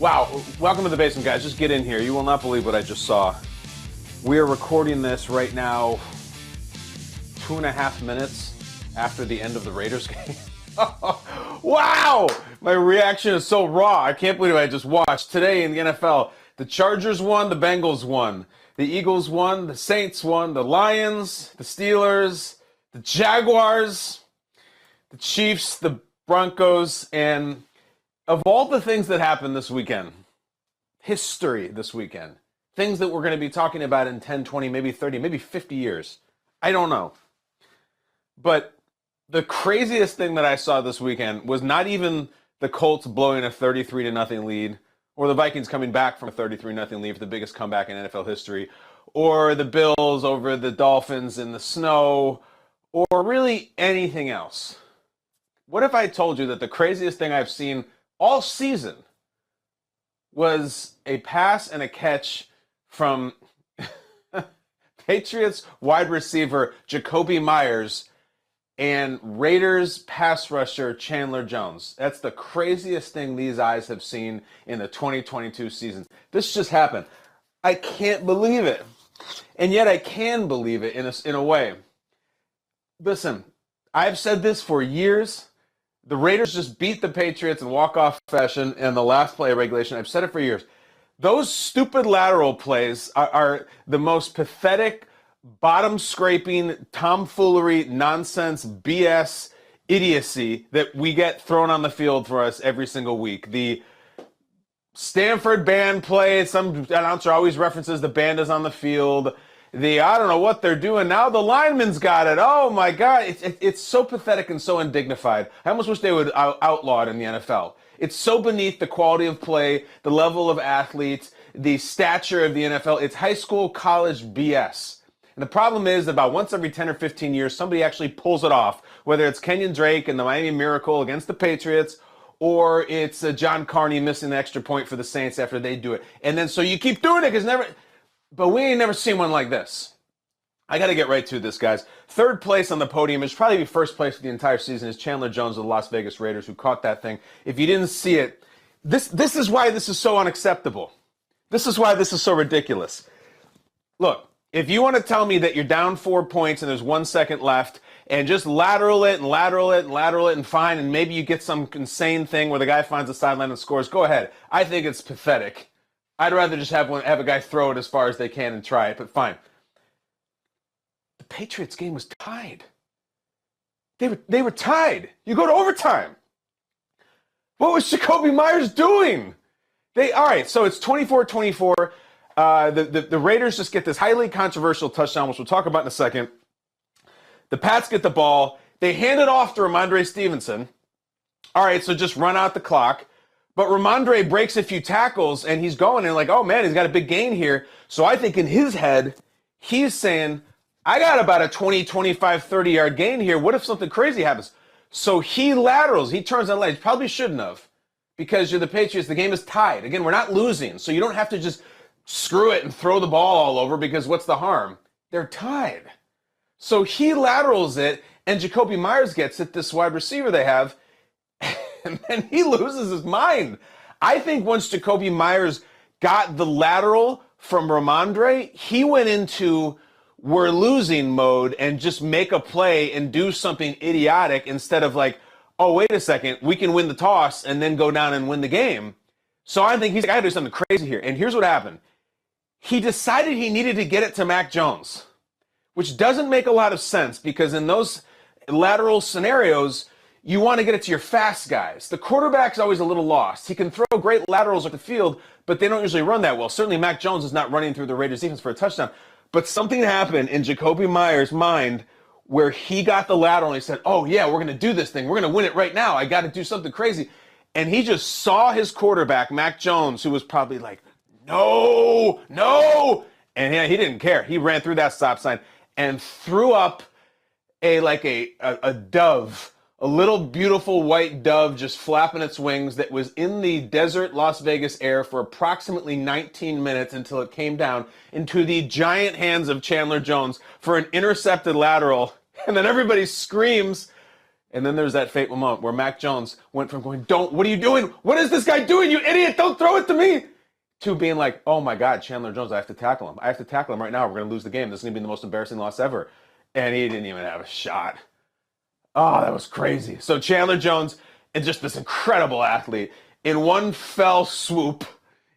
Wow, welcome to the basement, guys. Just get in here. You will not believe what I just saw. We are recording this right now 2.5 minutes after the end of the Raiders game. Wow! My reaction is so raw. I can't believe I just watched. Today in the NFL, the Chargers won, the Bengals won. The Eagles won, the Saints won, the Lions, the Steelers, the Jaguars, the Chiefs, the Broncos, and of all the things that happened this weekend, history this weekend, things that we're going to be talking about in 10, 20, maybe 30, maybe 50 years, I don't know. But the craziest thing that I saw this weekend was not even the Colts blowing a 33-0 lead, or the Vikings coming back from a 33-0 lead for the biggest comeback in NFL history, or the Bills over the Dolphins in the snow, or really anything else. What if I told you that the craziest thing I've seen all season was a pass and a catch from Patriots wide receiver Jakobi Meyers and Raiders pass rusher Chandler Jones? That's the craziest thing these eyes have seen in the 2022 season. This just happened. I can't believe it. And yet I can believe it in a way. Listen, I've said this for years. The Raiders just beat the Patriots in walk-off fashion in the last play of regulation. I've said it for years. Those stupid lateral plays are the most pathetic, bottom-scraping, tomfoolery, nonsense, BS, idiocy that we get thrown on the field for us every single week. The Stanford band play, some announcer always references the band is on the field. I don't know what they're doing now. The lineman's got it. Oh, my God. It's so pathetic and so undignified. I almost wish they would outlaw it in the NFL. It's so beneath the quality of play, the level of athletes, the stature of the NFL. It's high school, college BS. And the problem is that about once every 10 or 15 years, somebody actually pulls it off, whether it's Kenyon Drake and the Miami Miracle against the Patriots, or it's John Carney missing the extra point for the Saints after they do it. And then so you keep doing it because but we ain't never seen one like this. I got to get right to this, guys. Third place on the podium, it should probably be first place for the entire season, is Chandler Jones of the Las Vegas Raiders, who caught that thing. If you didn't see it, this is why this is so unacceptable. This is why this is so ridiculous. Look, if you want to tell me that you're down 4 points and there's 1 second left, and just lateral it and lateral it and lateral it and fine, and maybe you get some insane thing where the guy finds the sideline and scores, go ahead. I think it's pathetic. I'd rather just have a guy throw it as far as they can and try it, but fine. The Patriots game was tied. They were tied. You go to overtime. What was Jakobi Meyers doing? All right, so it's 24-24. The Raiders just get this highly controversial touchdown, which we'll talk about in a second. The Pats get the ball. They hand it off to Ramondre Stevenson. All right, so just run out the clock. But Ramondre breaks a few tackles, and he's going and like, oh, man, he's got a big gain here. So I think in his head, he's saying, I got about a 20, 25, 30-yard gain here. What if something crazy happens? So he laterals. He turns on legs. Probably shouldn't have, because you're the Patriots. The game is tied. Again, we're not losing, so you don't have to just screw it and throw the ball all over, because what's the harm? They're tied. So he laterals it, and Jakobi Meyers gets it, this wide receiver they have, and then he loses his mind. I think once Jakobi Meyers got the lateral from Ramondre, he went into we're losing mode and just make a play and do something idiotic instead of like, oh, wait a second, we can win the toss and then go down and win the game. So I think he's like, I got to do something crazy here. And here's what happened. He decided he needed to get it to Mac Jones, which doesn't make a lot of sense, because in those lateral scenarios, you want to get it to your fast guys. The quarterback's always a little lost. He can throw great laterals at the field, but they don't usually run that well. Certainly Mac Jones is not running through the Raiders defense for a touchdown. But something happened in Jakobi Meyers' mind where he got the lateral and he said, oh, yeah, we're going to do this thing. We're going to win it right now. I got to do something crazy. And he just saw his quarterback, Mac Jones, who was probably like, no. And he didn't care. He ran through that stop sign and threw up a dove, a little beautiful white dove just flapping its wings that was in the desert Las Vegas air for approximately 19 minutes until it came down into the giant hands of Chandler Jones for an intercepted lateral. And then everybody screams, And then there's that fateful moment where Mac Jones went from going, what are you doing? What is this guy doing, you idiot? Don't throw it to me. To being like, oh my God, Chandler Jones, I have to tackle him. I have to tackle him right now. We're going to lose the game. This is going to be the most embarrassing loss ever. And he didn't even have a shot. Oh, that was crazy. So Chandler Jones is just this incredible athlete. In one fell swoop,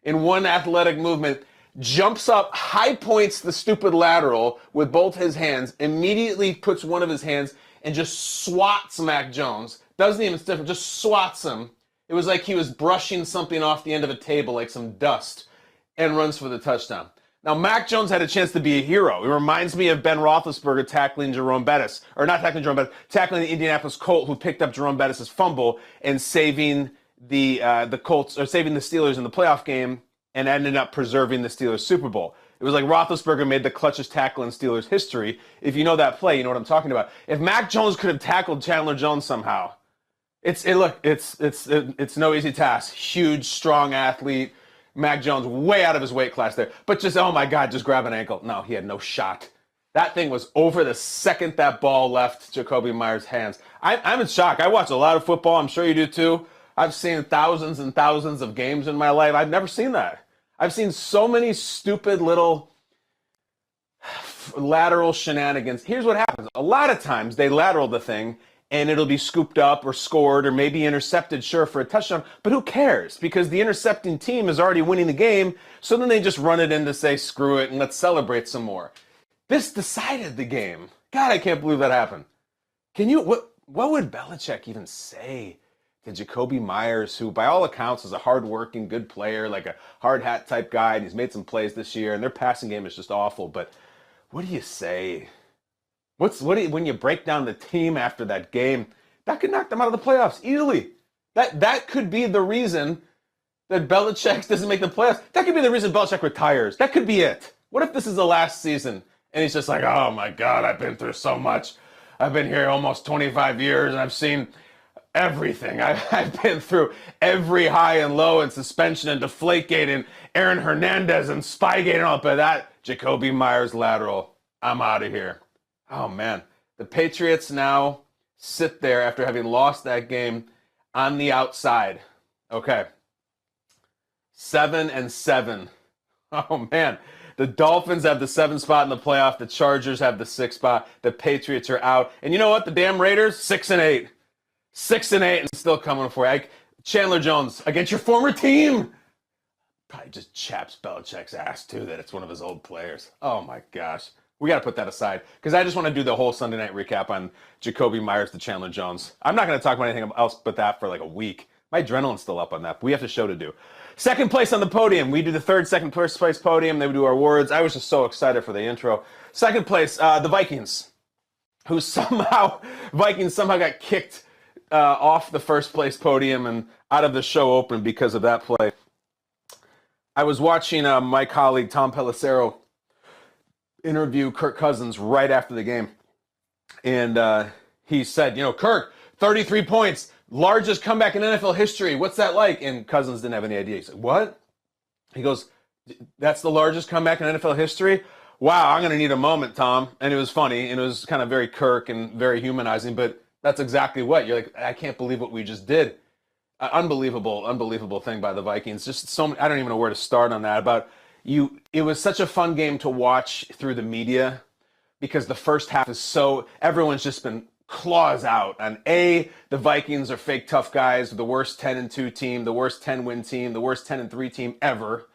in one athletic movement, jumps up, high points the stupid lateral with both his hands, immediately puts one of his hands and just swats Mac Jones. Doesn't even stiff him, just swats him. It was like he was brushing something off the end of a table, like some dust, and runs for the touchdown. Now, Mac Jones had a chance to be a hero. It reminds me of Ben Roethlisberger tackling Jerome Bettis, or not tackling Jerome Bettis, tackling the Indianapolis Colt, who picked up Jerome Bettis' fumble and saving the Colts, or saving the Steelers in the playoff game, and ended up preserving the Steelers Super Bowl. It was like Roethlisberger made the clutchest tackle in Steelers history. If you know that play, you know what I'm talking about. If Mac Jones could have tackled Chandler Jones somehow, it's no easy task. Huge, strong athlete. Mac Jones way out of his weight class there. But just, oh my God, just grab an ankle. No, he had no shot. That thing was over the second that ball left Jakobi Meyers' hands. I'm in shock. I watch a lot of football. I'm sure you do too. I've seen thousands and thousands of games in my life. I've never seen that. I've seen so many stupid little lateral shenanigans. Here's what happens. A lot of times they lateral the thing and it'll be scooped up or scored or maybe intercepted, sure, for a touchdown. But who cares? Because the intercepting team is already winning the game. So then they just run it in to say, screw it, and let's celebrate some more. This decided the game. God, I can't believe that happened. What would Belichick even say to Jakobi Meyers, who by all accounts is a hardworking, good player, like a hard hat type guy, and he's made some plays this year, and their passing game is just awful. But what do you say? When you break down the team after that game, that could knock them out of the playoffs easily. That could be the reason that Belichick doesn't make the playoffs. That could be the reason Belichick retires. That could be it. What if this is the last season and he's just like, oh my God, I've been through so much. I've been here almost 25 years and I've seen everything. I've been through every high and low and suspension and Deflategate and Aaron Hernandez and Spygate and all. But that Jakobi Meyers lateral, I'm out of here. Oh man, the Patriots now sit there after having lost that game on the outside. Okay, 7-7. Oh man, the Dolphins have the 7th spot in the playoff. The Chargers have the 6th spot. The Patriots are out. And you know what? The damn Raiders, 6-8. 6-8 and still coming for you. Chandler Jones against your former team. Probably just chaps Belichick's ass too that it's one of his old players. Oh my gosh. We got to put that aside because I just want to do the whole Sunday night recap on Jakobi Meyers to Chandler Jones. I'm not going to talk about anything else but that for like a week. My adrenaline's still up on that. But we have a show to do. Second place on the podium. We do the second place podium. They would do our awards. I was just so excited for the intro. Second place, the Vikings, Vikings somehow got kicked off the first place podium and out of the show open because of that play. I was watching my colleague Tom Pelissero interview Kirk Cousins right after the game. And he said, Kirk, 33 points, largest comeback in NFL history. What's that like? And Cousins didn't have any idea. He said, what? He goes, that's the largest comeback in NFL history? Wow, I'm going to need a moment, Tom. And it was funny, and it was kind of very Kirk and very humanizing, but that's exactly what. You're like, I can't believe what we just did. Unbelievable thing by the Vikings. Just so many, I don't even know where to start on that. It was such a fun game to watch through the media because the first half is everyone's just been claws out on the Vikings are fake tough guys, the worst 10-2 team, the worst 10-win team, the worst 10-3 team ever.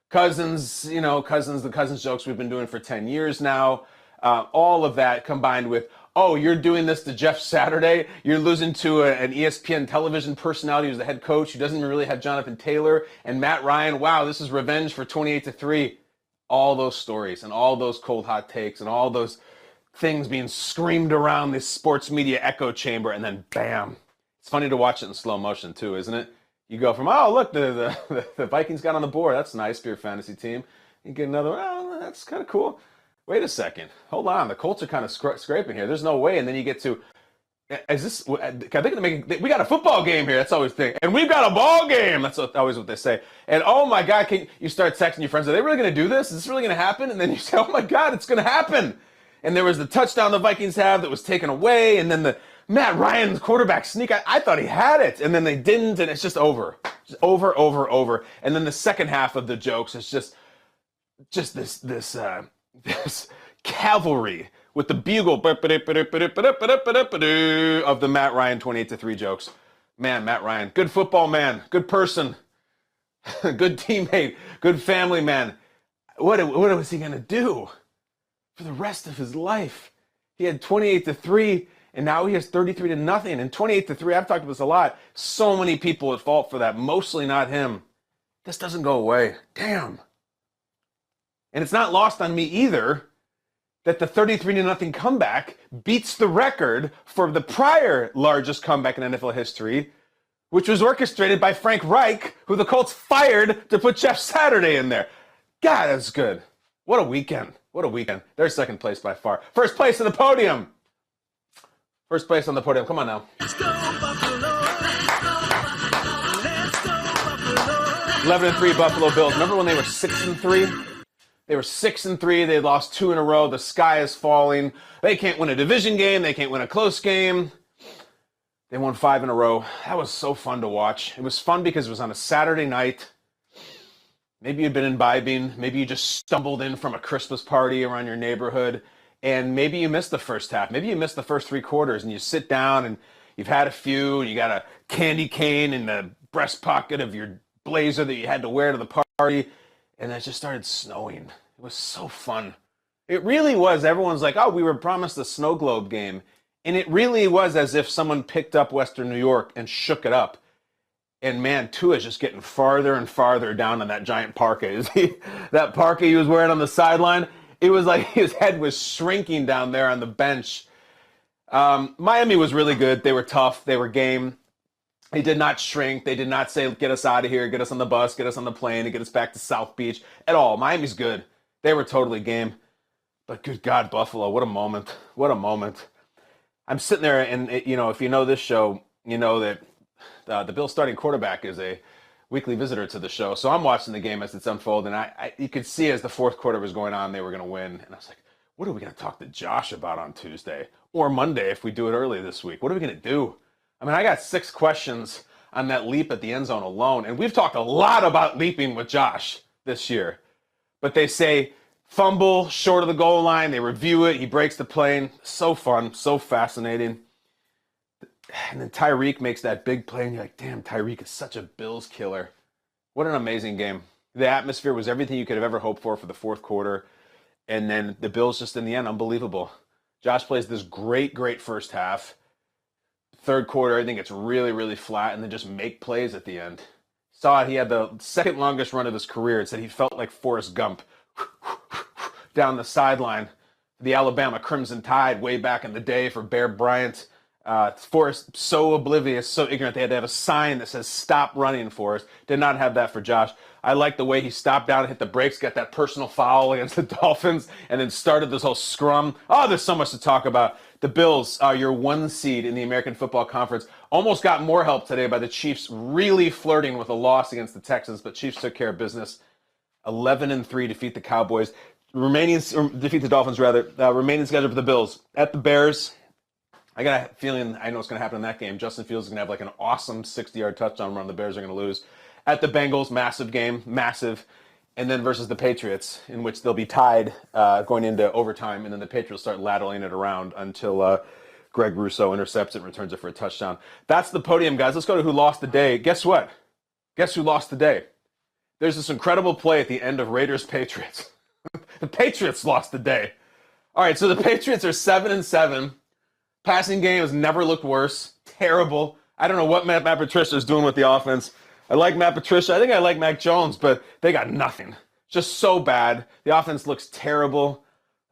Cousins, the Cousins jokes we've been doing for 10 years now. All of that combined with, oh, you're doing this to Jeff Saturday. You're losing to an ESPN television personality who's the head coach who doesn't even really have Jonathan Taylor and Matt Ryan. Wow, this is revenge for 28-3. All those stories and all those cold hot takes and all those things being screamed around this sports media echo chamber, and then bam. It's funny to watch it in slow motion too, isn't it? You go from, oh, look, the Vikings got on the board. That's nice for your fantasy team. You get another, oh, that's kind of cool. Wait a second. Hold on. The Colts are kind of scraping here. There's no way. And then you get to, I think we got a football game here. That's always the thing. And we've got a ball game. That's always what they say. And oh my God, you start texting your friends, are they really going to do this? Is this really going to happen? And then you say, oh my God, it's going to happen. And there was the touchdown the Vikings have that was taken away. And then Matt Ryan's quarterback sneak. I thought he had it, and then they didn't, and it's just over. Just over. And then the second half of the jokes is just this cavalry with the bugle of the Matt Ryan 28-3 jokes. Man, Matt Ryan, good football man, good person, good teammate, good family man. What was he going to do for the rest of his life? He had 28-3, and now he has 33-0. And 28-3, I've talked about this a lot. So many people at fault for that, mostly not him. This doesn't go away. Damn. And it's not lost on me either that the 33-0 comeback beats the record for the prior largest comeback in NFL history, which was orchestrated by Frank Reich, who the Colts fired to put Jeff Saturday in there. God, that's good. What a weekend. What a weekend. They're second place by far. First place on the podium. First place on the podium. Come on now. Let's go, Buffalo. Let's go, Buffalo. 11-3 Buffalo Bills. Remember when they were 6-3? They were 6-3. They lost 2 in a row. The sky is falling. They can't win a division game. They can't win a close game. They won 5 in a row. That was so fun to watch. It was fun because it was on a Saturday night. Maybe you'd been imbibing. Maybe you just stumbled in from a Christmas party around your neighborhood. And maybe you missed the first half. Maybe you missed the first 3 quarters. And you sit down and you've had a few. And you got a candy cane in the breast pocket of your blazer that you had to wear to the party. And it just started snowing. It was so fun. It really was. Everyone's like, oh, we were promised a snow globe game. And it really was as if someone picked up Western New York and shook it up. And man, Tua's just getting farther and farther down on that giant parka. That parka he was wearing on the sideline, it was like his head was shrinking down there on the bench. Miami was really good. They were tough. They were game. They did not shrink. They did not say, get us out of here, get us on the bus, get us on the plane, and get us back to South Beach at all. Miami's good. They were totally game. But good God, Buffalo, what a moment. What a moment. I'm sitting there, and if you know this show, you know that the Bills starting quarterback is a weekly visitor to the show. So I'm watching the game as it's unfolding. You could see as the fourth quarter was going on, they were going to win. And I was like, what are we going to talk to Josh about on Tuesday? Or Monday if we do it early this week? What are we going to do? I mean, I got 6 questions on that leap at the end zone alone. And we've talked a lot about leaping with Josh this year. But they say fumble short of the goal line. They review it. He breaks the plane. So fun. So fascinating. And then Tyreek makes that big play. And you're like, damn, Tyreek is such a Bills killer. What an amazing game. The atmosphere was everything you could have ever hoped for the fourth quarter. And then the Bills just in the end, unbelievable. Josh plays this great first half. Third quarter, I think it's really, really flat, and then just make plays at the end. Saw it, he had the second longest run of his career. It said he felt like Forrest Gump down the sideline. The Alabama Crimson Tide way back in the day for Bear Bryant. Forrest, so oblivious, so ignorant. They had to have a sign that says, stop running, Forrest. Did not have that for Josh. I like the way he stopped down and hit the brakes, got that personal foul against the Dolphins, and then started this whole scrum. Oh, there's so much to talk about. The Bills are your 1 seed in the American Football Conference. Almost got more help today by the Chiefs really flirting with a loss against the Texans, but Chiefs took care of business. 11-3 defeat the Cowboys. Defeat the Dolphins, rather. Remaining schedule for the Bills. At the Bears, I got a feeling I know what's going to happen in that game. Justin Fields is going to have like an awesome 60-yard touchdown run. The Bears are going to lose. At the Bengals, massive game, massive. And then versus the Patriots, in which they'll be tied going into overtime, and then the Patriots start ladling it around until Greg Rousseau intercepts it and returns it for a touchdown. That's the podium, guys. Let's go to who lost the day. Guess what? Guess who lost the day? There's this incredible play at the end of Raiders-Patriots. The Patriots lost the day. All right, so the Patriots are 7-7. Passing game has never looked worse. Terrible. I don't know what Matt Patricia is doing with the offense. I like Matt Patricia. I think I like Mac Jones, but they got nothing. Just so bad. The offense looks terrible.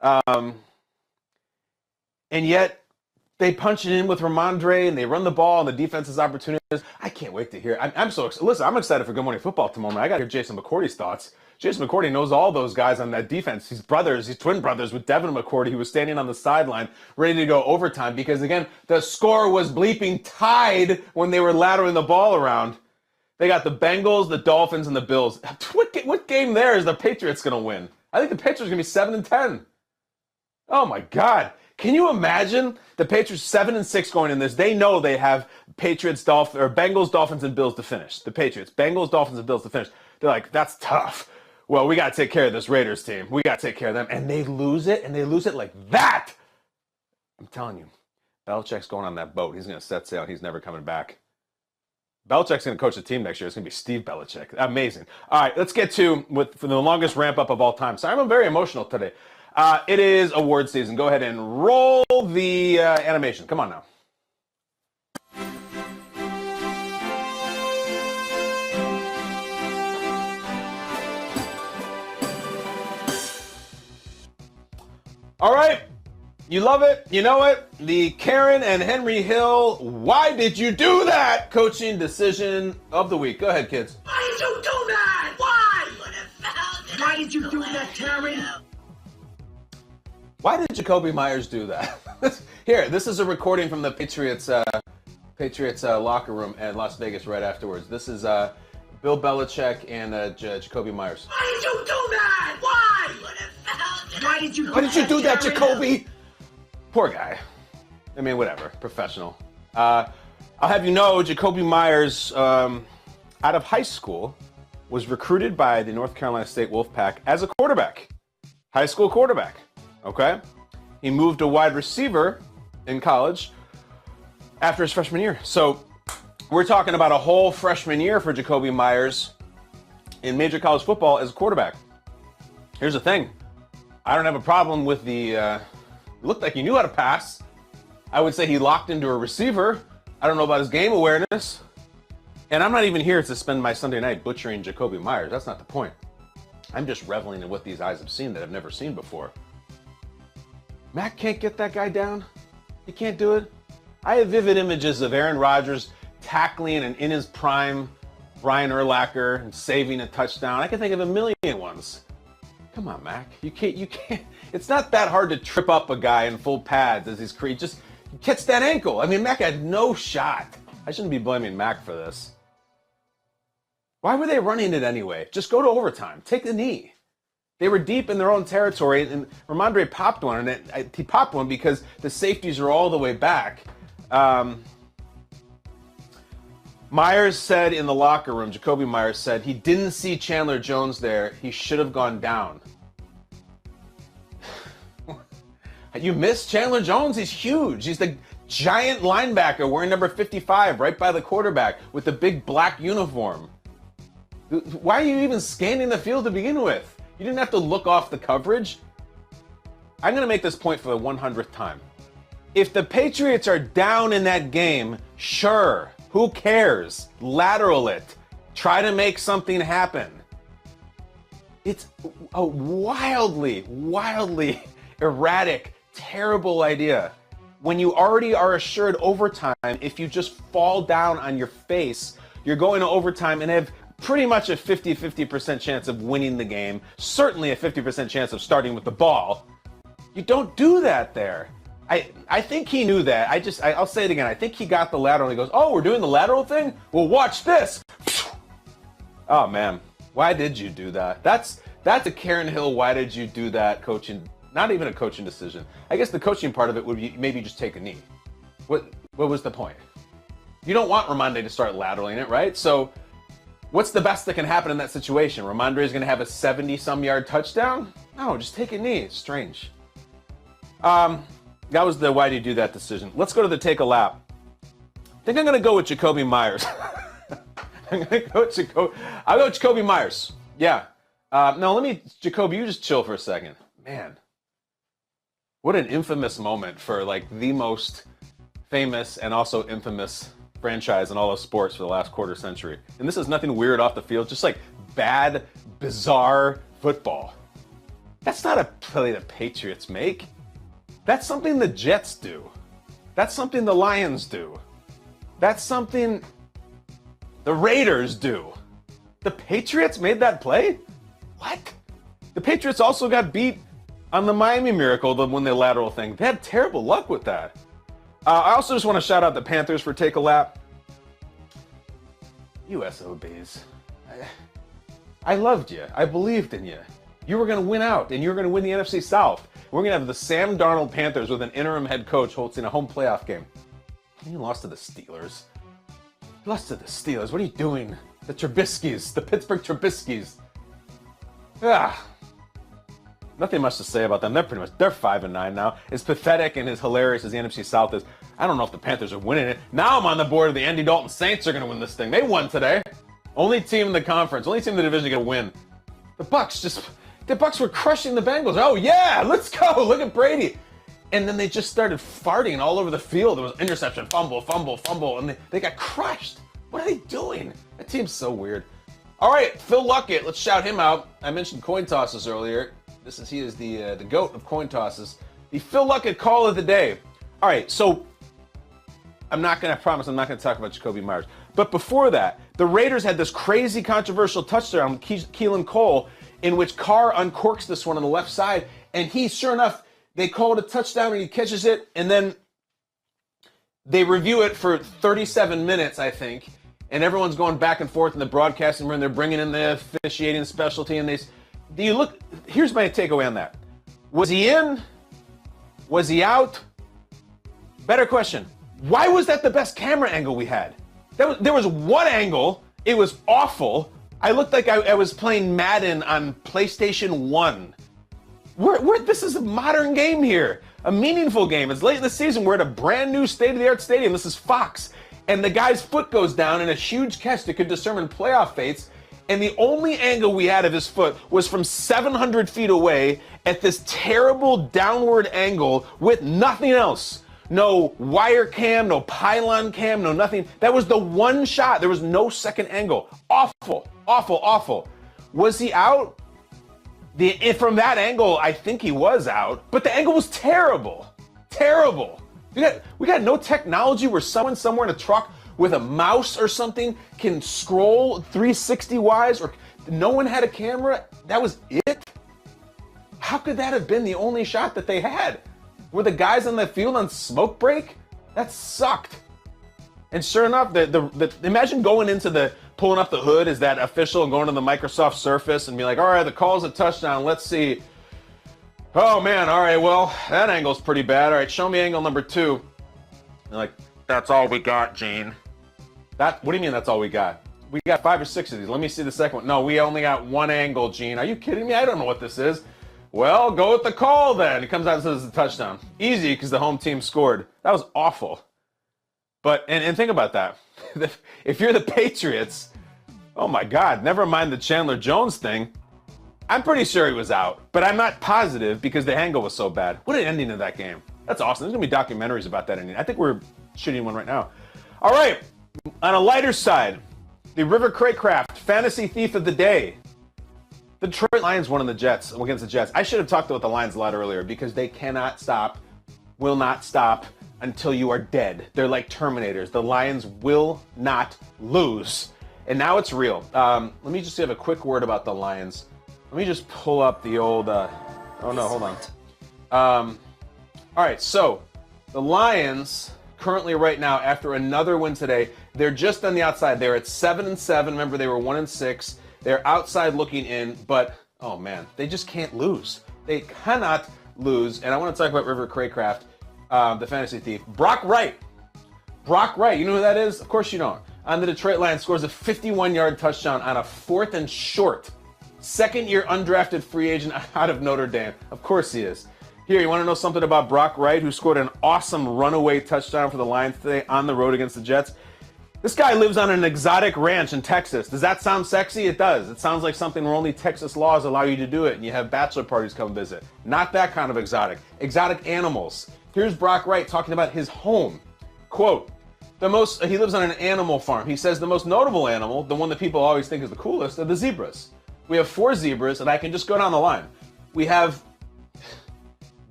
And yet, they punch it in with Ramondre, and they run the ball, and the defense has opportunities. I can't wait to hear. I'm so excited. Listen, I'm excited for Good Morning Football tomorrow. I got to hear Jason McCourty's thoughts. Jason McCourty knows all those guys on that defense. He's twin brothers with Devin McCourty, who was standing on the sideline ready to go overtime because, again, the score was bleeping tied when they were latering the ball around. They got the Bengals, the Dolphins, and the Bills. What game there is the Patriots going to win? I think the Patriots are going to be 7-10. Oh, my God. Can you imagine the Patriots 7-6 going in this? They know they have Patriots, Bengals, Dolphins, and Bills to finish. The Patriots, Bengals, Dolphins, and Bills to finish. They're like, that's tough. Well, we got to take care of this Raiders team. We got to take care of them. And they lose it, and they lose it like that. I'm telling you, Belichick's going on that boat. He's going to set sail. He's never coming back. Belichick's going to coach the team next year. It's going to be Steve Belichick. Amazing. All right, let's get to for the longest ramp-up of all time. Sorry, I'm very emotional today. It is award season. Go ahead and roll the animation. Come on now. All right. You love it. You know it. The Karen and Henry Hill, why did you do that? Coaching decision of the week. Go ahead, kids. Why did you do that? Why? Why did you do that, Karen? Why did Jacoby Myers do that? Here, this is a recording from the Patriots locker room at Las Vegas right afterwards. This is Bill Belichick and Jacoby Myers. Why did you do that? Why? Why did you do that, Jacoby? Poor guy. I mean, whatever. Professional. I'll have you know, Jacoby Myers, out of high school, was recruited by the North Carolina State Wolfpack as a quarterback. High school quarterback. Okay? He moved to wide receiver in college after his freshman year. So we're talking about a whole freshman year for Jacoby Myers in major college football as a quarterback. Here's the thing. I don't have a problem with it looked like he knew how to pass. I would say he locked into a receiver. I don't know about his game awareness. And I'm not even here to spend my Sunday night butchering Jacoby Myers. That's not the point. I'm just reveling in what these eyes have seen that I've never seen before. Mac can't get that guy down. He can't do it. I have vivid images of Aaron Rodgers tackling and in his prime Brian Urlacher and saving a touchdown. I can think of a million ones. Come on, Mac. You can't. It's not that hard to trip up a guy in full pads as he's just catch that ankle. I mean, Mac had no shot. I shouldn't be blaming Mac for this. Why were they running it anyway? Just go to overtime. Take the knee. They were deep in their own territory, and Ramondre popped one, and he popped one because the safeties are all the way back. Myers said in the locker room, Jacoby Myers said, he didn't see Chandler Jones there. He should have gone down. You missed Chandler Jones? He's huge. He's the giant linebacker wearing number 55 right by the quarterback with the big black uniform. Why are you even scanning the field to begin with? You didn't have to look off the coverage. I'm going to make this point for the 100th time. If the Patriots are down in that game, sure, who cares? Lateral it. Try to make something happen. It's a wildly erratic, terrible idea. When you already are assured overtime, if you just fall down on your face, you're going to overtime and have pretty much a 50% chance of winning the game. Certainly a 50% chance of starting with the ball. You don't do that there. I think he knew that. I'll say it again. I think he got the lateral. He goes, oh, we're doing the lateral thing? Well, watch this. Oh, man. Why did you do that? That's a Karen Hill, why did you do that coaching? Not even a coaching decision. I guess the coaching part of it would be maybe just take a knee. What was the point? You don't want Ramondre to start lateraling it, right? So what's the best that can happen in that situation? Ramondre is going to have a 70-some yard touchdown? No, just take a knee. It's strange. That was the why do you do that decision. Let's go to the take a lap. I think I'm going to go with Jacoby Myers. I'll go with Jacoby Myers. Yeah. Jacoby, you just chill for a second. Man, what an infamous moment for like the most famous and also infamous franchise in all of sports for the last quarter century. And this is nothing weird off the field, just like bad, bizarre football. That's not a play the Patriots make. That's something the Jets do. That's something the Lions do. That's something the Raiders do. The Patriots made that play? What? The Patriots also got beat on the Miami Miracle, the when they lateral thing. They had terrible luck with that. I also just want to shout out the Panthers for take a lap. You SOBs. I loved you. I believed in you. You were going to win out, and you were going to win the NFC South. We're going to have the Sam Darnold Panthers with an interim head coach hosting a home playoff game. And you lost to the Steelers. You lost to the Steelers. What are you doing? The Trubisky's, the Pittsburgh Trubisky's. Nothing much to say about them. They're 5-9 now. As pathetic and as hilarious as the NFC South is, I don't know if the Panthers are winning it. Now I'm on the board of the Andy Dalton Saints are going to win this thing. They won today. Only team in the conference, only team in the division going to win. The Bucs were crushing the Bengals. Oh yeah, let's go. Look at Brady. And then they just started farting all over the field. There was interception, fumble, and they got crushed. What are they doing? That team's so weird. All right, Phil Luckett, let's shout him out. I mentioned coin tosses earlier. He is the GOAT of coin tosses. The Phil Luckett call of the day. All right, so I'm not going to talk about Jacoby Myers. But before that, the Raiders had this crazy controversial touchdown with Keelan Cole in which Carr uncorks this one on the left side. And sure enough, they call it a touchdown and he catches it. And then they review it for 37 minutes, I think. And everyone's going back and forth in the broadcasting room. They're bringing in the officiating specialty. And here's my takeaway on that. Was he in? Was he out? Better question. Why was that the best camera angle we had? There was one angle. It was awful. I looked like I was playing Madden on PlayStation 1. This is a modern game here. A meaningful game. It's late in the season. We're at a brand new state-of-the-art stadium. This is Fox. And the guy's foot goes down in a huge catch that could determine playoff fates. And the only angle we had of his foot was from 700 feet away at this terrible downward angle with nothing else. No wire cam, no pylon cam, no nothing. That was the one shot. There was no second angle. Awful, awful, awful. Was he out? From that angle, I think he was out. But the angle was terrible. Terrible. We got no technology where someone somewhere in a truck with a mouse or something can scroll 360-wise, or no one had a camera. That was it? How could that have been the only shot that they had? Were the guys on the field on smoke break? That sucked. And sure enough, imagine going into pulling up the hood as that official and going to the Microsoft Surface and be like, all right, the call's a touchdown. Let's see. Oh man, all right, well, that angle's pretty bad. All right, show me angle number 2. They're like, that's all we got, Gene. What do you mean that's all we got? We got 5 or 6 of these. Let me see the second one. No, we only got one angle, Gene. Are you kidding me? I don't know what this is. Well, go with the call then. It comes out and says it's a touchdown. Easy, because the home team scored. That was awful. But, and think about that. If you're the Patriots, oh my God, never mind the Chandler Jones thing. I'm pretty sure he was out, but I'm not positive because the angle was so bad. What an ending to that game. That's awesome. There's going to be documentaries about that ending. I think we're shooting one right now. All right, on a lighter side, the River Craycraft Fantasy Thief of the Day. The Detroit Lions won against the Jets. I should have talked about the Lions a lot earlier because they cannot stop, will not stop until you are dead. They're like Terminators. The Lions will not lose. And now it's real. Let me just have a quick word about the Lions. Let me just pull up the old, oh no, hold on. All right, so the Lions currently right now, after another win today, they're just on the outside. They're at 7-7. Remember, they were 1-6. They're outside looking in, but, oh man, they just can't lose. They cannot lose. And I want to talk about River Craycraft, the fantasy thief. Brock Wright. Brock Wright, you know who that is? Of course you don't. On the Detroit Lions, scores a 51-yard touchdown on a 4th and short. Second-year undrafted free agent out of Notre Dame. Of course he is. Here, you want to know something about Brock Wright, who scored an awesome runaway touchdown for the Lions today on the road against the Jets? This guy lives on an exotic ranch in Texas. Does that sound sexy? It does. It sounds like something where only Texas laws allow you to do it, and you have bachelor parties come visit. Not that kind of exotic. Exotic animals. Here's Brock Wright talking about his home. Quote, he lives on an animal farm. He says the most notable animal, the one that people always think is the coolest, are the zebras. We have 4 zebras, and I can just go down the line. We have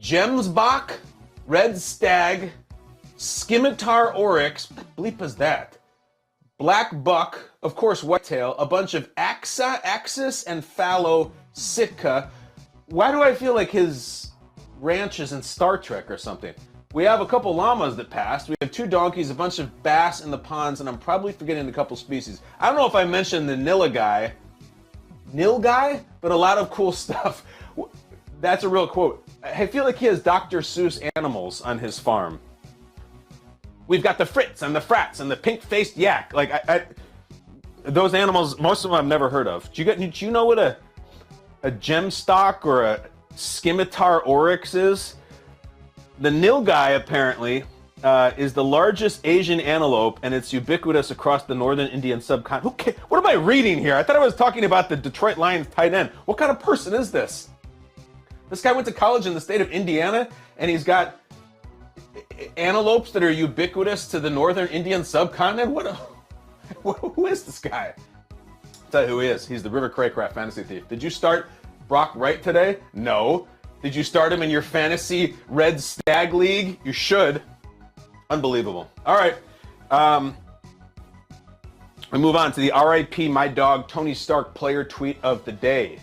Gemsbach, Red Stag, Scimitar Oryx, what the bleep is that? Black Buck, of course Whitetail, a bunch of Axis, and Fallow Sitka. Why do I feel like his ranch is in Star Trek or something? We have a couple llamas that passed. We have 2 donkeys, a bunch of bass in the ponds, and I'm probably forgetting a couple species. I don't know if I mentioned the Nilla guy, nil guy, but a lot of cool stuff. That's a real quote. I feel like he has Dr. Seuss animals on his farm. We've got the Fritz and the Frats and the pink-faced yak. Like, those animals, most of them I've never heard of. Do you know what a gemstock or a scimitar oryx is? The nil guy, apparently, is the largest Asian antelope, and it's ubiquitous across the northern Indian subcontinent. What am I reading here? I thought I was talking about the Detroit Lions tight end. What kind of person is this? This guy went to college in the state of Indiana, and he's got antelopes that are ubiquitous to the northern Indian subcontinent? Who is this guy? I'll tell you who he is. He's the River Craycraft fantasy thief. Did you start Brock Wright today? No. Did you start him in your fantasy Red Stag League? You should. Unbelievable. All right. We move on to the RIP My Dog Tony Stark player tweet of the day.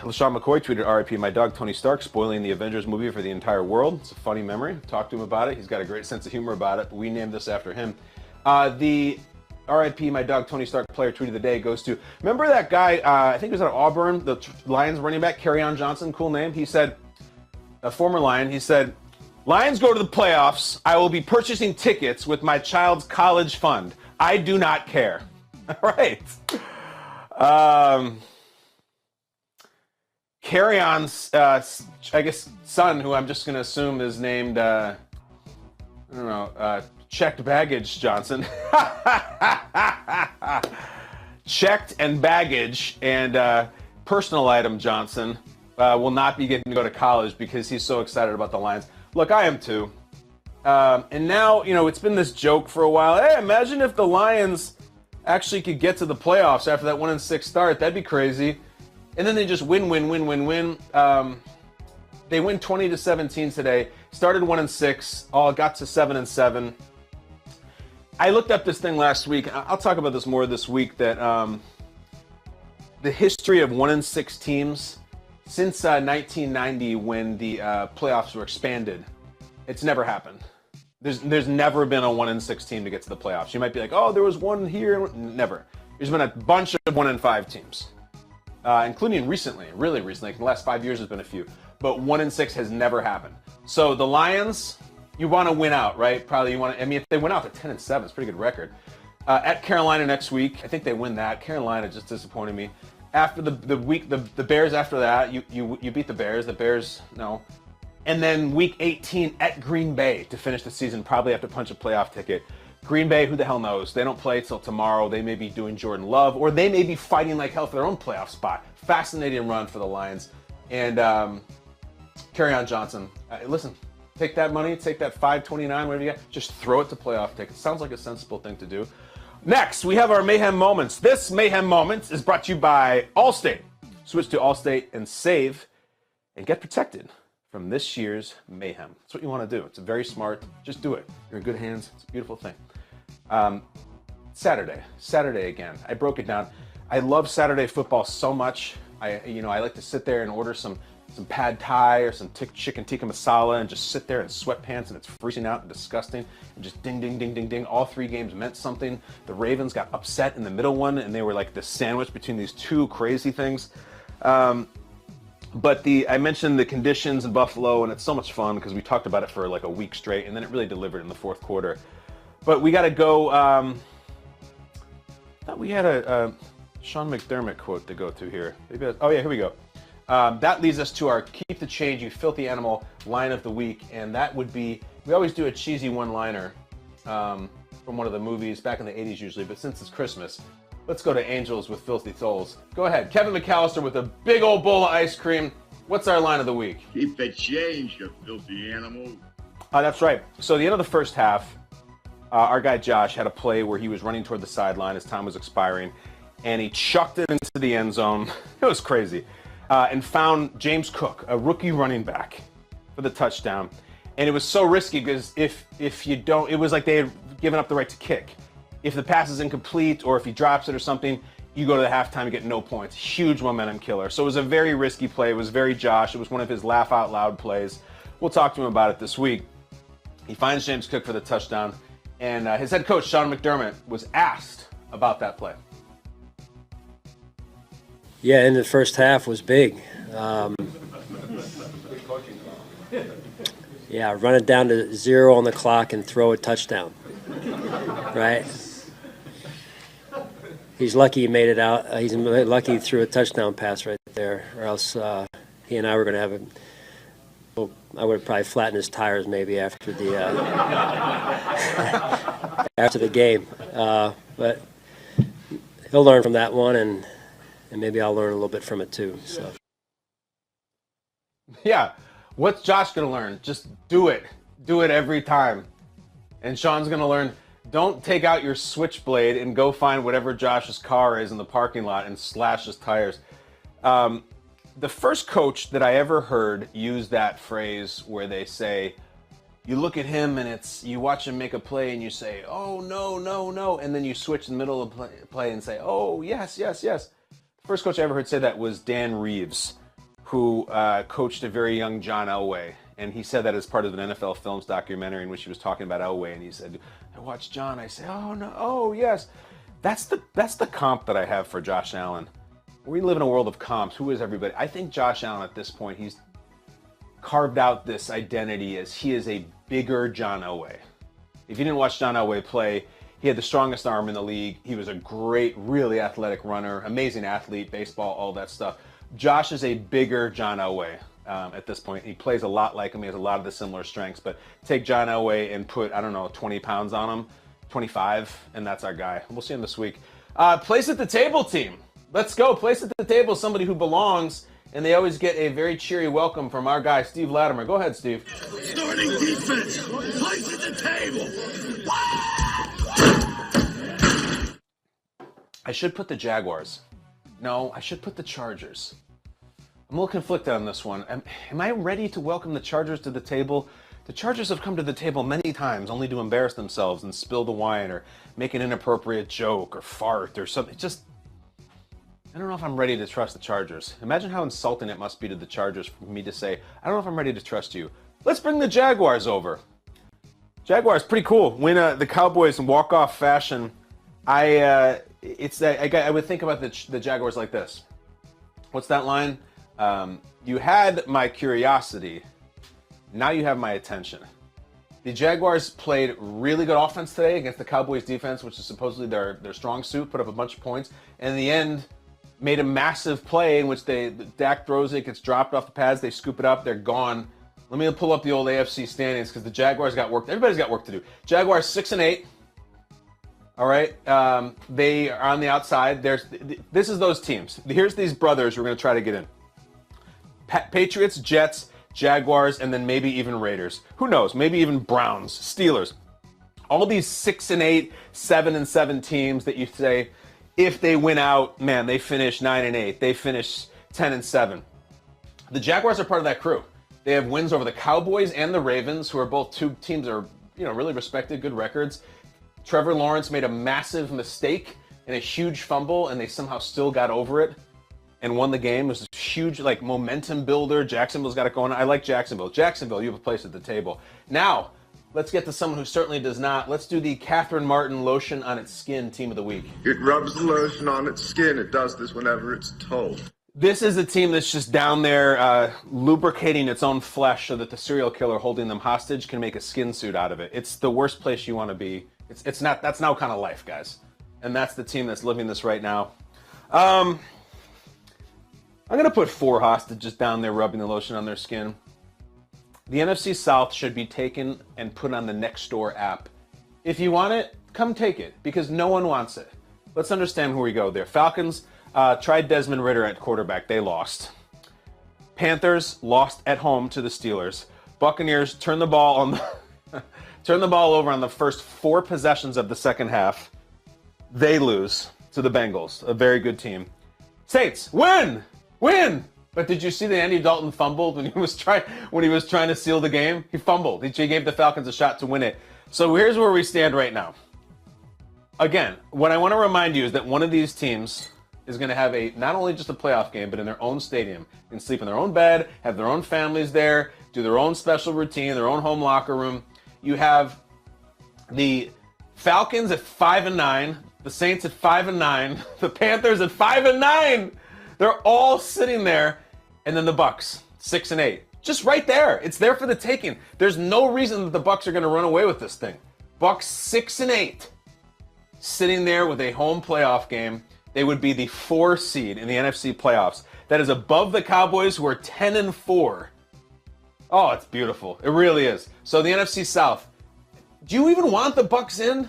LaShawn McCoy tweeted, RIP My Dog Tony Stark, spoiling the Avengers movie for the entire world. It's a funny memory. Talked to him about it. He's got a great sense of humor about it, but we named this after him. The RIP My Dog Tony Stark player tweet of the day goes to, remember that guy, I think it was at Auburn, the Lions running back, Kerryon Johnson, cool name. He said, a former Lion, he said, Lions go to the playoffs. I will be purchasing tickets with my child's college fund. I do not care. All right. Kerryon's, I guess, son, who I'm just going to assume is named, Checked Baggage Johnson. Checked and Baggage and Personal Item Johnson will not be getting to go to college because he's so excited about the Lions. Look, I am too. And now, it's been this joke for a while. Hey, imagine if the Lions actually could get to the playoffs after that 1-6 start. That'd be crazy. And then they just win. They win 20-17 today. Started 1-6. Got to 7-7. I looked up this thing last week. I'll talk about this more this week. That the history of 1-6 teams since 1990, when the playoffs were expanded, it's never happened. There's never been a 1-6 team to get to the playoffs. You might be like, oh, there was one here. Never. There's been a bunch of 1-5 teams. Including recently, really recently, like in the last 5 years, there's been a few, but 1-6 has never happened. So the Lions, you want to win out, right? Probably if they win out, they're 10-7, it's a pretty good record. At Carolina next week, I think they win that. Carolina just disappointed me. After the Bears after that, you beat the Bears, no. And then week 18 at Green Bay to finish the season, probably have to punch a playoff ticket. Green Bay, who the hell knows? They don't play till tomorrow. They may be doing Jordan Love, or they may be fighting like hell for their own playoff spot. Fascinating run for the Lions. And Kerryon Johnson. Listen, take that money, take that $5.29, whatever you got, just throw it to playoff tickets. Sounds like a sensible thing to do. Next, we have our Mayhem Moments. This Mayhem Moments is brought to you by Allstate. Switch to Allstate and save and get protected from this year's mayhem. That's what you want to do. It's very smart. Just do it. You're in good hands. It's a beautiful thing. Saturday again. I broke it down. I love Saturday football so much. I like to sit there and order some pad thai or some chicken tikka masala and just sit there in sweatpants and it's freezing out and disgusting and just ding, ding, ding, ding, ding. All three games meant something. The Ravens got upset in the middle one and they were like the sandwich between these two crazy things. But I mentioned the conditions in Buffalo, and it's so much fun because we talked about it for like a week straight, and then it really delivered in the fourth quarter. But we got to go. I thought we had a Sean McDermott quote to go to here. Here we go. That leads us to our Keep the Change, You Filthy Animal line of the week, and that would be, we always do a cheesy one-liner from one of the movies back in the 80s usually, but since it's Christmas, let's go to Angels with Filthy Souls. Go ahead. Kevin McAllister with a big old bowl of ice cream. What's our line of the week? Keep the change, you filthy animal. That's right. So the end of the first half, our guy Josh had a play where he was running toward the sideline as time was expiring, and he chucked it into the end zone. It was crazy. And found James Cook, a rookie running back, for the touchdown. And it was so risky because if you don't, it was like they had given up the right to kick. If the pass is incomplete or if he drops it or something, you go to the halftime and get no points. Huge momentum killer. So it was a very risky play. It was very Josh. It was one of his laugh out loud plays. We'll talk to him about it this week. He finds James Cook for the touchdown. And his head coach, Sean McDermott, was asked about that play. Yeah, in the first half was big. Yeah, run it down to 0 on the clock and throw a touchdown. Right? He's lucky he made it out. He's lucky he threw a touchdown pass right there, or else he and I were going to have a. Well, I would have probably flattened his tires maybe after the after the game. But he'll learn from that one, and maybe I'll learn a little bit from it too. So. Yeah. What's Josh going to learn? Just do it. Do it every time. And Sean's going to learn, don't take out your switchblade and go find whatever Josh's car is in the parking lot and slash his tires. The first coach that I ever heard use that phrase where they say, you look at him and you watch him make a play and you say, oh, no, no, no. And then you switch in the middle of play and say, oh, yes, yes, yes. The first coach I ever heard say that was Dan Reeves, who coached a very young John Elway. And he said that as part of an NFL Films documentary in which he was talking about Elway. And he said, I watch John, I say, oh, no, oh, yes. That's the comp that I have for Josh Allen. We live in a world of comps. Who is everybody? I think Josh Allen at this point, he's carved out this identity as he is a bigger John Elway. If you didn't watch John Elway play, he had the strongest arm in the league. He was a great, really athletic runner, amazing athlete, baseball, all that stuff. Josh is a bigger John Elway at this point. He plays a lot like him. He has a lot of the similar strengths. But take John Elway and put, 20 pounds on him, 25, and that's our guy. We'll see him this week. Place at the table team. Let's go. Place at the table somebody who belongs, and they always get a very cheery welcome from our guy, Steve Latimer. Go ahead, Steve. Starting defense. Place at the table. I should put the Jaguars. No, I should put the Chargers. I'm a little conflicted on this one. Am I ready to welcome the Chargers to the table? The Chargers have come to the table many times only to embarrass themselves and spill the wine or make an inappropriate joke or fart or something. I don't know if I'm ready to trust the Chargers. Imagine how insulting it must be to the Chargers for me to say, I don't know if I'm ready to trust you. Let's bring the Jaguars over. Jaguars, pretty cool. Win the Cowboys in walk-off fashion. I would think about the Jaguars like this. What's that line? You had my curiosity. Now you have my attention. The Jaguars played really good offense today against the Cowboys defense, which is supposedly their strong suit, put up a bunch of points. And in the end, made a massive play in which Dak throws it, gets dropped off the pads, they scoop it up, they're gone. Let me pull up the old AFC standings because the Jaguars got work. Everybody's got work to do. Jaguars 6-8. All right, they are on the outside. This is those teams. Here's these brothers we're going to try to get in. Patriots, Jets, Jaguars, and then maybe even Raiders. Who knows? Maybe even Browns, Steelers. All these 6-8, 7-7 teams that you say, if they win out, man, they finish 9-8. They finish 10-7. The Jaguars are part of that crew. They have wins over the Cowboys and the Ravens, who are both two teams that are, really respected, good records. Trevor Lawrence made a massive mistake and a huge fumble, and they somehow still got over it and won the game. It was a huge, momentum builder. Jacksonville's got it going on. I like Jacksonville. Jacksonville, you have a place at the table. Now, let's get to someone who certainly does not. Let's do the Catherine Martin lotion on its skin team of the week. It rubs the lotion on its skin. It does this whenever it's told. This is a team that's just down there lubricating its own flesh so that the serial killer holding them hostage can make a skin suit out of it. It's the worst place you want to be. It's not. That's now kind of life, guys. And that's the team that's living this right now. I'm going to put 4 hostages down there rubbing the lotion on their skin. The NFC South should be taken and put on the Nextdoor app. If you want it, come take it, because no one wants it. Let's understand where we go there. Falcons tried Desmond Ridder at quarterback. They lost. Panthers lost at home to the Steelers. Buccaneers turned the ball over on the first 4 possessions of the second half. They lose to the Bengals, a very good team. Saints, win! But did you see that Andy Dalton fumbled when he was trying to seal the game? He fumbled. He gave the Falcons a shot to win it. So here's where we stand right now. Again, what I want to remind you is that one of these teams is going to have not only just a playoff game, but in their own stadium. They can sleep in their own bed, have their own families there, do their own special routine, their own home locker room. You have the Falcons at 5-9, the Saints at 5-9, the Panthers at 5-9. They're all sitting there, and then the Bucks, 6-8. Just right there. It's there for the taking. There's no reason that the Bucks are going to run away with this thing. Bucks 6-8, sitting there with a home playoff game. They would be the 4 seed in the NFC playoffs. That is above the Cowboys, who are 10-4. Oh, it's beautiful. It really is. So the NFC South. Do you even want the Bucks in?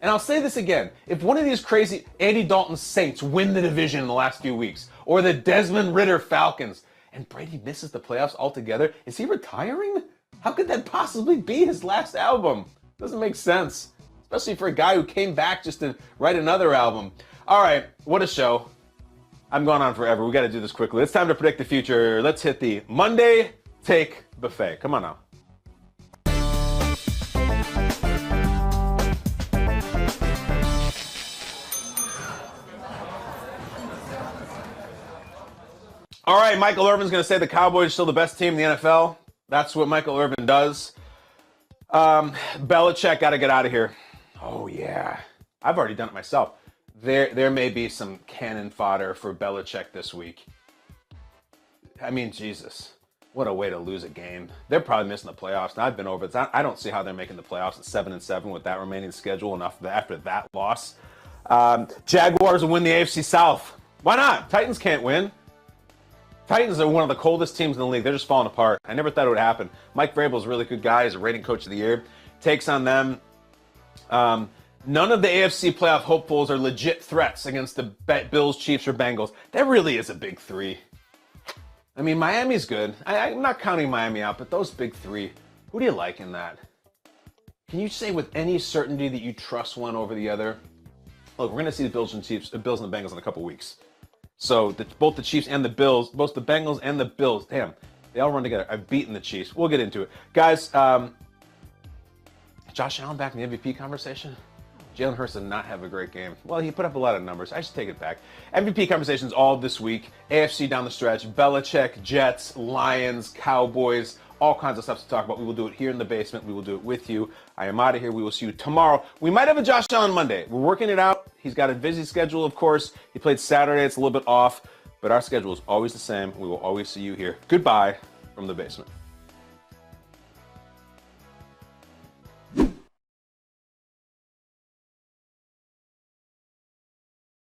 And I'll say this again. If one of these crazy Andy Dalton Saints win the division in the last few weeks, or the Desmond Ridder Falcons, and Brady misses the playoffs altogether, is he retiring? How could that possibly be his last album? Doesn't make sense. Especially for a guy who came back just to write another album. All right, what a show. I'm going on forever. We got to do this quickly. It's time to predict the future. Let's hit the Monday Take Buffet. Come on now. All right, Michael Irvin's going to say the Cowboys are still the best team in the NFL. That's what Michael Irvin does. Belichick got to get out of here. Oh, yeah. I've already done it myself. There may be some cannon fodder for Belichick this week. I mean, Jesus. What a way to lose a game. They're probably missing the playoffs. Now, I've been over it. I don't see how they're making the playoffs at 7-7 with that remaining schedule and after that loss. Jaguars will win the AFC South. Why not? Titans can't win. Titans are one of the coldest teams in the league. They're just falling apart. I never thought it would happen. Mike Vrabel's a really good guy. He's a rating coach of the year. Takes on them. None of the AFC playoff hopefuls are legit threats against the Bills, Chiefs, or Bengals. That really is a big three. I mean, Miami's good. I'm not counting Miami out, but those big three, who do you like in that? Can you say with any certainty that you trust one over the other? Look, we're going to see the Bills and the Bengals in a couple weeks. So both the Chiefs and the Bills, both the Bengals and the Bills, damn, they all run together. I've beaten the Chiefs. We'll get into it. Guys, Josh Allen back in the MVP conversation? Jalen Hurts did not have a great game. Well, he put up a lot of numbers. I should take it back. MVP conversations all this week. AFC down the stretch. Belichick, Jets, Lions, Cowboys, all kinds of stuff to talk about. We will do it here in the basement. We will do it with you. I am out of here. We will see you tomorrow. We might have a Josh Allen Monday. We're working it out. He's got a busy schedule, of course. He played Saturday. It's a little bit off. But our schedule is always the same. We will always see you here. Goodbye from the basement.